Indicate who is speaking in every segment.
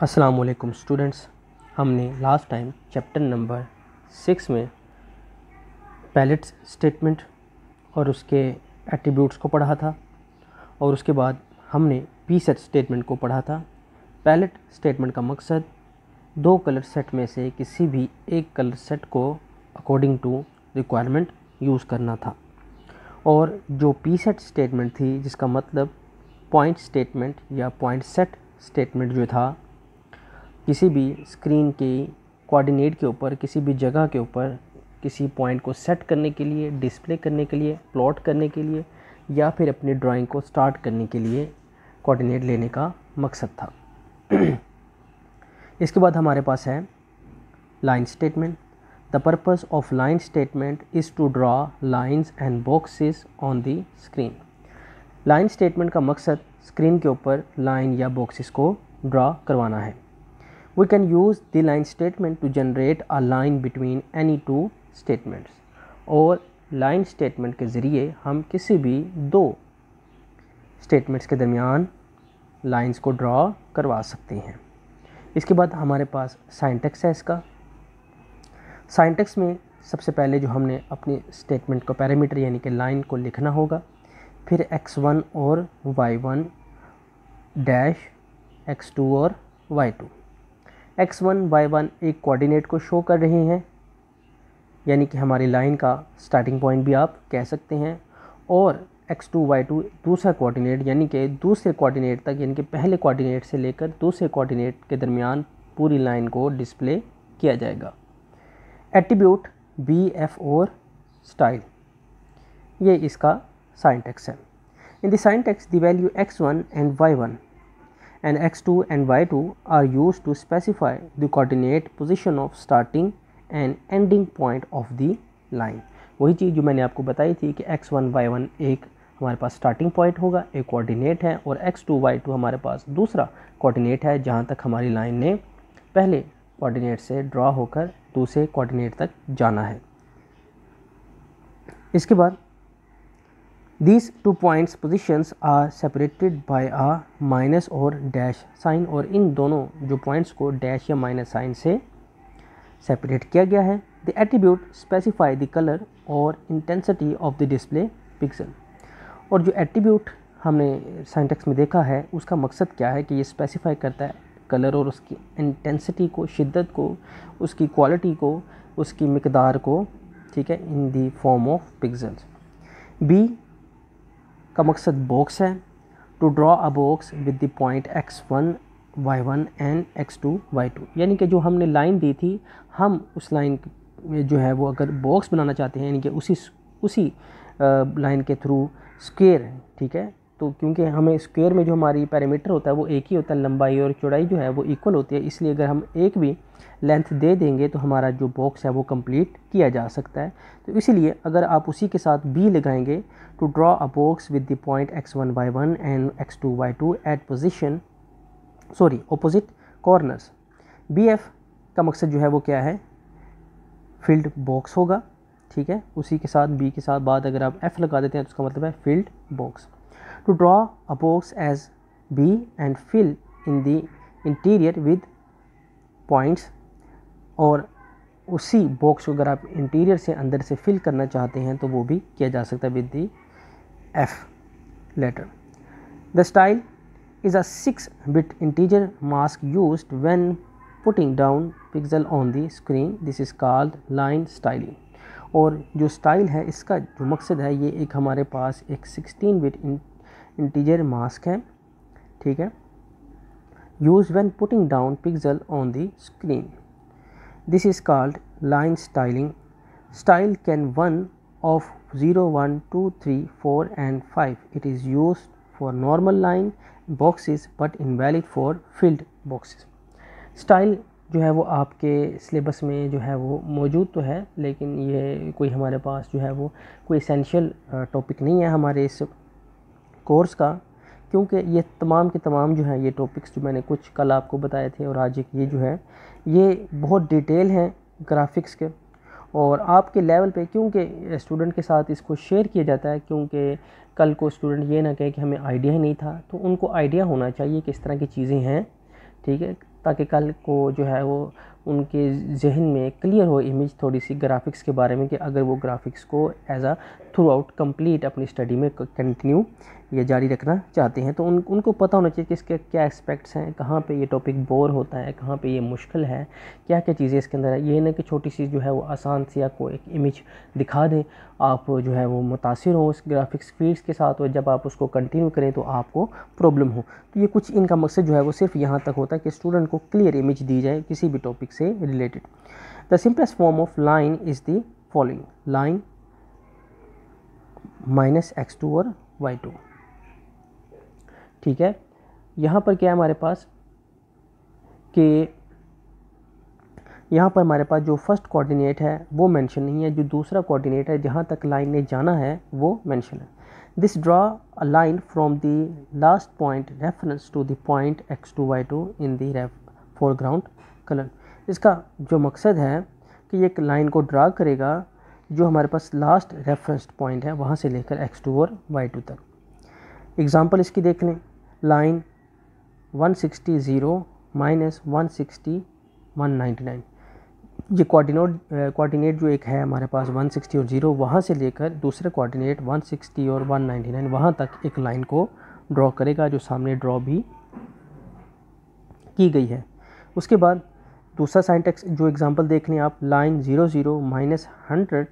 Speaker 1: अस्सलाम वालेकुम स्टूडेंट्स। हमने लास्ट टाइम चैप्टर नंबर 6 में पैलेट स्टेटमेंट और उसके एट्रीब्यूट्स को पढ़ा था और उसके बाद हमने पी सेट स्टेटमेंट को पढ़ा था। पैलेट स्टेटमेंट का मकसद दो कलर सेट में से किसी भी एक कलर सेट को अकॉर्डिंग टू रिक्वायरमेंट यूज़ करना था। और जो पी सेट स्टेटमेंट थी जिसका मतलब पॉइंट स्टेटमेंट या पॉइंट सेट स्टेटमेंट जो था, किसी भी स्क्रीन के कोऑर्डिनेट के ऊपर किसी भी जगह के ऊपर किसी पॉइंट को सेट करने के लिए, डिस्प्ले करने के लिए, प्लॉट करने के लिए या फिर अपनी ड्राइंग को स्टार्ट करने के लिए कोऑर्डिनेट लेने का मकसद था। इसके बाद हमारे पास है line statement. The purpose of line statement is to draw lines and boxes on the screen. Line statement का मकसद स्क्रीन के ऊपर लाइन या बॉक्सेस को ड्रा करवाना है। We can use the line statement to generate a line between any two statements। और line statement के ज़रिए हम किसी भी दो स्टेटमेंट्स के दरमियान लाइंस को ड्रा करवा सकते हैं। इसके बाद हमारे पास सिंटैक्स है इसका। सिंटैक्स में सबसे पहले जो हमने अपनी स्टेटमेंट को पैरामीटर यानी कि लाइन को लिखना होगा, फिर x1 और y1 डैश x2 और y2। x1 y1 एक कोऑर्डिनेट को शो कर रहे हैं, यानी कि हमारी लाइन का स्टार्टिंग पॉइंट भी आप कह सकते हैं, और x2 y2 दूसरा कोऑर्डिनेट यानी कि दूसरे कोऑर्डिनेट तक, यानी कि पहले कोऑर्डिनेट से लेकर दूसरे कोऑर्डिनेट के दरमियान पूरी लाइन को डिस्प्ले किया जाएगा। एट्रीब्यूट बी एफ और स्टाइल, ये इसका सिंटैक्स है। In the syntax the value x1 and y1 and x2 and y2 are used to specify the coordinate position of starting and ending point of the line। वही चीज़ जो मैंने आपको बताई थी कि x1 y1 एक हमारे पास स्टार्टिंग पॉइंट होगा, एक कोऑर्डिनेट है, और x2 y2 हमारे पास दूसरा कोऑर्डिनेट है जहाँ तक हमारी लाइन ने पहले कोऑर्डिनेट से ड्रा होकर दूसरे कोऑर्डिनेट तक जाना है। इसके बाद These two points positions are separated by a minus और डैश साइन, और इन दोनों जो पॉइंट्स को डैश या माइनस साइन से सेपरेट किया गया है। The attribute specify the color और intensity of the display pixel। और जो एट्रीब्यूट हमने सिंटैक्स में देखा है उसका मकसद क्या है कि ये स्पेसिफाई करता है कलर और उसकी इंटेंसिटी को, शिद्दत को, उसकी क्वालिटी को, उसकी मिकदार को, ठीक है, in the form of pixels. B का मकसद बॉक्स है। To draw a box with the point x1 y1 and x2 y2, यानी कि जो हमने लाइन दी थी हम उस लाइन में जो है वो अगर बॉक्स बनाना चाहते हैं, यानी कि उसी लाइन के थ्रू स्क्वायर, ठीक है, तो क्योंकि हमें स्क्वायर में जो हमारी पैरामीटर होता है वो एक ही होता है, लंबाई और चौड़ाई जो है वो इक्वल होती है, इसलिए अगर हम एक भी लेंथ दे देंगे तो हमारा जो बॉक्स है वो कंप्लीट किया जा सकता है। तो इसीलिए अगर आप उसी के साथ बी लगाएंगे, to draw a box with the point x1 y1 and x2 y2 at position opposite corners. B F का मकसद जो है वो क्या है, फील्ड बॉक्स होगा, ठीक है, उसी के साथ बी के साथ बाद अगर आप एफ लगा देते हैं तो उसका मतलब है field box. To draw a box as B and fill in the interior with points, और उसी बॉक्स को अगर आप इंटीरियर से अंदर से फिल करना चाहते हैं तो वो भी किया जा सकता है with the F letter. The style is a 6-bit integer mask used when putting down pixel on the screen. This is called line styling. और जो स्टाइल है इसका जो मकसद है, ये एक हमारे पास एक 16-bit इंटीजर मास्क है, ठीक है, use when putting down pixel on the screen. This is called line styling. Style can one of 0 1 2 3 4 and 5। It is used for normal line boxes but invalid for field boxes. Style जो है वो आपके syllabus में जो है वो मौजूद तो है, लेकिन ये कोई हमारे पास जो है वो कोई एसेंशियल टॉपिक नहीं है हमारे इस कोर्स का, क्योंकि ये तमाम के तमाम जो हैं ये टॉपिक्स जो मैंने कुछ कल आपको बताए थे और आज एक ये जो है ये बहुत डिटेल हैं ग्राफिक्स के, और आपके लेवल पे क्योंकि स्टूडेंट के साथ इसको शेयर किया जाता है, क्योंकि कल को स्टूडेंट ये ना कहे कि हमें आइडिया ही नहीं था, तो उनको आइडिया होना चाहिए कि इस तरह की चीज़ें हैं, ठीक है। ताकि कल को जो है वो उनके जहन में क्लियर हो इमेज थोड़ी सी ग्राफिक्स के बारे में, कि अगर वो ग्राफिक्स को as a throughout complete अपनी स्टडी में कंटिन्यू या जारी रखना चाहते हैं, तो उनको पता होना चाहिए कि इसके क्या एस्पेक्ट्स हैं, कहाँ पे ये टॉपिक बोर होता है, कहाँ पे ये मुश्किल है, क्या क्या चीज़ें इसके अंदर है। ये ना कि छोटी सी जो है वो आसान सी आपको एक इमेज दिखा दें, आप जो है वो मुतासिर हो उस ग्राफिक्स फील्ड्स के साथ, और जब आप उसको कंटिन्यू करें तो आपको प्रॉब्लम हो। तो ये कुछ इनका मकसद जो है वो सिर्फ यहाँ तक होता है कि स्टूडेंट को क्लियर इमेज दी जाए किसी भी टॉपिक से related. The simplest form of line is the following: line -x2 और y2। ठीक है, यहाँ पर क्या है हमारे पास कि यहाँ पर हमारे पास जो फर्स्ट कोऑर्डिनेट है वो मेंशन नहीं है, जो दूसरा कोऑर्डिनेट है जहाँ तक लाइन ने जाना है वो मेंशन है। This draw a line from the last point reference to the point x2 y2 in the foreground colour. इसका जो मकसद है कि ये एक लाइन को ड्रा करेगा जो हमारे पास लास्ट रेफरेंस पॉइंट है वहाँ से लेकर x2 और y2 तक। एग्जांपल इसकी देख लें, लाइन 160 0 -160 199। ये कोऑर्डिनेट जो एक है हमारे पास 160 और 0, वहाँ से लेकर दूसरे कोऑर्डिनेट 160 और 199 वहाँ तक एक लाइन को ड्रॉ करेगा, जो सामने ड्रॉ भी की गई है। उसके बाद दूसरा सिंटैक्स जो एग्जांपल देख लें आप, लाइन 00 -100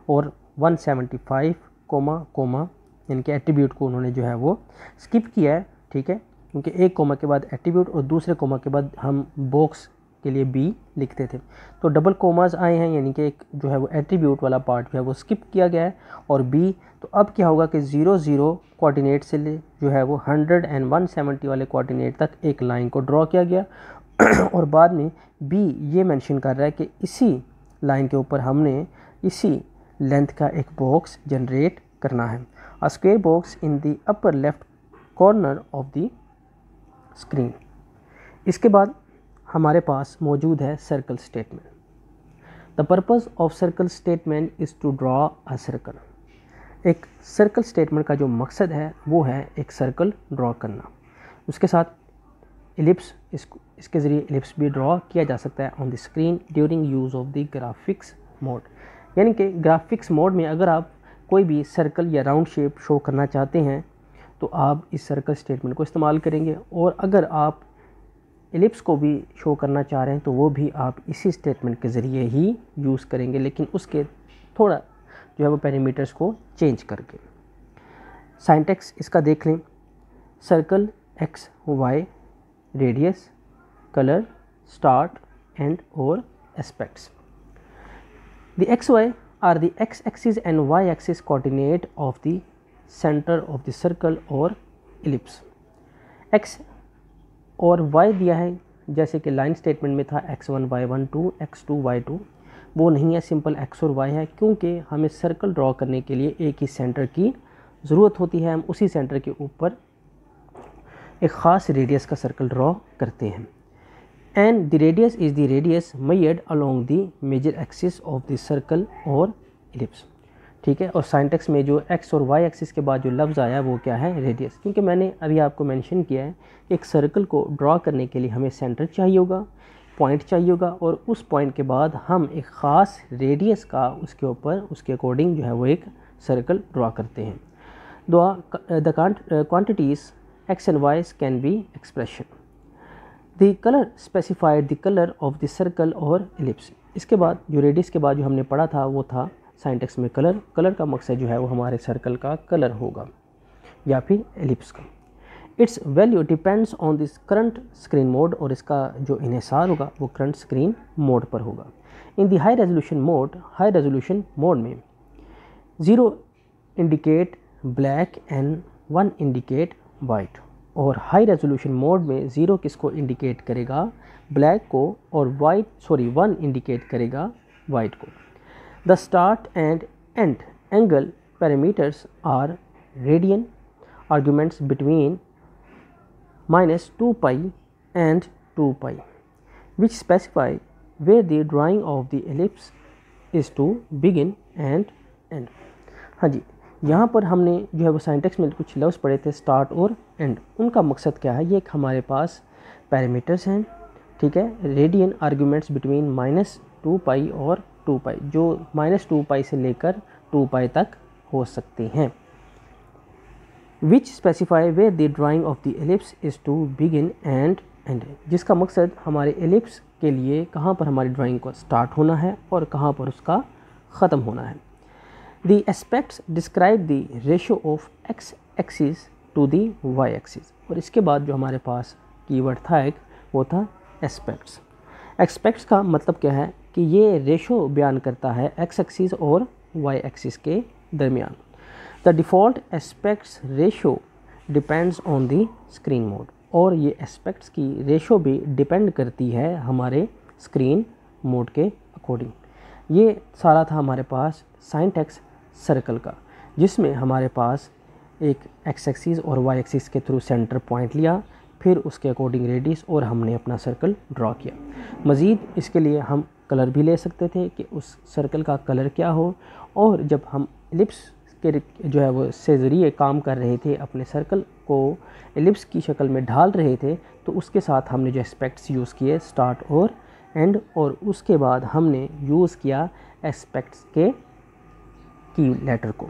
Speaker 1: और 175 कोमा इनके एट्रीब्यूट को उन्होंने जो है वो स्किप किया है। ठीक है, क्योंकि एक कोमा के बाद एट्रीब्यूट और दूसरे कोमा के बाद हम बॉक्स के लिए बी लिखते थे, तो डबल कोमास आए हैं, यानी कि एक जो है वो एट्रीब्यूट वाला पार्ट जो है वो स्किप किया गया है और बी। तो अब क्या होगा कि 00 कोऑर्डिनेट से ले जो है वो 100 एंड 170 वाले कोऑर्डिनेट तक एक लाइन को ड्रॉ किया गया और बाद में बी ये मेंशन कर रहा है कि इसी लाइन के ऊपर हमने इसी लेंथ का एक बॉक्स जनरेट करना है, a square box in the upper left corner of the screen. इसके बाद हमारे पास मौजूद है circle statement. The purpose of circle statement is to draw a circle. एक सर्कल स्टेटमेंट का जो मकसद है वो है एक सर्कल ड्रॉ करना। उसके साथ इलिप्स, इसके ज़रिए इलिप्स भी ड्रॉ किया जा सकता है on the screen during use of the graphics mode. यानी कि ग्राफिक्स मोड में अगर आप कोई भी सर्कल या राउंड शेप शो करना चाहते हैं तो आप इस सर्कल स्टेटमेंट को इस्तेमाल करेंगे, और अगर आप एलिप्स को भी शो करना चाह रहे हैं तो वो भी आप इसी स्टेटमेंट के ज़रिए ही यूज़ करेंगे, लेकिन उसके थोड़ा जो है वो पैरामीटर्स को चेंज करके। सिंटैक्स इसका देख लें, circle x y, radius, colour, start, and और aspects. The xy are the x-axis and y-axis coordinate of the center of the circle और ellipse। x और y दिया है, जैसे कि लाइन स्टेटमेंट में था x1 y1 2 x2 y2, वो नहीं है, सिंपल x और y है, क्योंकि हमें सर्कल ड्रॉ करने के लिए एक ही सेंटर की ज़रूरत होती है। हम उसी सेंटर के ऊपर एक ख़ास रेडियस का सर्कल ड्रॉ करते हैं। And the radius is the radius measured along the major axis of the circle और इलिप्स। ठीक है, और साइंटेक्स में जो x और y एक्सिस के बाद जो लफ्ज़ आया वो क्या है, रेडियस, क्योंकि मैंने अभी आपको मेंशन किया है कि एक सर्कल को ड्रॉ करने के लिए हमें सेंटर चाहिए होगा, पॉइंट चाहिए होगा, और उस पॉइंट के बाद हम एक ख़ास रेडियस का उसके ऊपर उसके अकॉर्डिंग जो है वो एक सर्कल ड्रॉ करते हैं। The quantities x and y can be expression. The colour specified the colour of the circle और एलिप्स। इसके बाद जो रेडियस के बाद जो हमने पढ़ा था वो था साइंटेक्स में कलर। कलर का मकसद जो है वो हमारे सर्कल का कलर होगा या फिर एलिप्स का। It's value depends on this current screen mode, और इसका जो इन्हिसार होगा वो करंट स्क्रीन मोड पर होगा। In the high resolution mode में 0 indicate black and 1 indicate white, और हाई रेजोल्यूशन मोड में 0 किसको इंडिकेट करेगा, ब्लैक को, और 1 इंडिकेट करेगा वाइट को। The start and end angle parameters are radian arguments between -2π and 2π which specify where the drawing of the ellipse is to begin and end। हाँ जी, यहाँ पर हमने जो है वो साइंटेक्स में कुछ लफ्ज़ पढ़े थे, स्टार्ट और एंड। उनका मकसद क्या है, ये एक हमारे पास पैरामीटर्स हैं, ठीक है, रेडियन आर्ग्यूमेंट्स बिटवीन -2π और 2π, जो -2π से लेकर 2π तक हो सकते हैं। Which specify way the drawing of the ellipse is to begin and end, जिसका मकसद हमारे एलिप्स के लिए कहाँ पर हमारी ड्राइंग को स्टार्ट होना है और कहाँ पर उसका ख़त्म होना है। The aspects describe the ratio of X axis to the Y axis, और इसके बाद जो हमारे पास कीवर्ड था एक, वो था एस्पेक्ट्स। एस्पेक्ट्स का मतलब क्या है कि ये रेशो बयान करता है एक्स एक्सिस और वाई एक्सिस के दरमियान। The default aspects ratio depends on the screen mode, और ये एस्पेक्ट्स की रेशो भी डिपेंड करती है हमारे स्क्रीन मोड के अकॉर्डिंग। ये सारा था हमारे पास साइंटेक्स सर्कल का, जिसमें हमारे पास एक एक्स एक्सिस और वाई एक्सिस के थ्रू सेंटर पॉइंट लिया, फिर उसके अकॉर्डिंग रेडियस, और हमने अपना सर्कल ड्रॉ किया। मज़ीद इसके लिए हम कलर भी ले सकते थे कि उस सर्कल का कलर क्या हो, और जब हम एलिप्स के जो है वो से ज़रिए काम कर रहे थे, अपने सर्कल को एलिप्स की शक्ल में ढाल रहे थे, तो उसके साथ हमने जो एस्पेक्ट्स यूज़ किए स्टार्ट और एंड, और उसके बाद हमने यूज़ किया एस्पेक्ट्स के की लेटर को।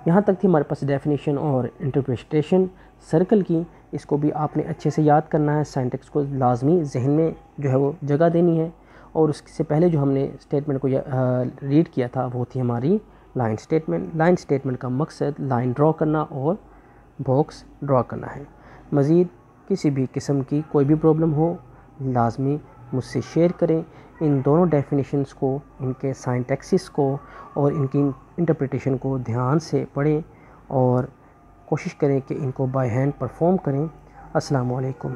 Speaker 1: यहाँ तक थी हमारे पास डेफिनेशन और इंटरप्रिटेशन सर्कल की। इसको भी आपने अच्छे से याद करना है, साइंटेक्स को लाजमी जहन में जो है वो जगह देनी है। और उससे पहले जो हमने स्टेटमेंट को रीड किया था वो थी हमारी लाइन स्टेटमेंट। लाइन स्टेटमेंट का मकसद लाइन ड्रॉ करना और बॉक्स ड्रॉ करना है। मज़ीद किसी भी किस्म की कोई भी प्रॉब्लम हो लाजमी मुझसे शेयर करें। इन दोनों डेफिनेशंस को, इनके साइंटेक्सिस को और इनकी इंटरप्रिटेशन को ध्यान से पढ़ें और कोशिश करें कि इनको बाय हैंड परफॉर्म करें। अस्सलामु अलैकुम।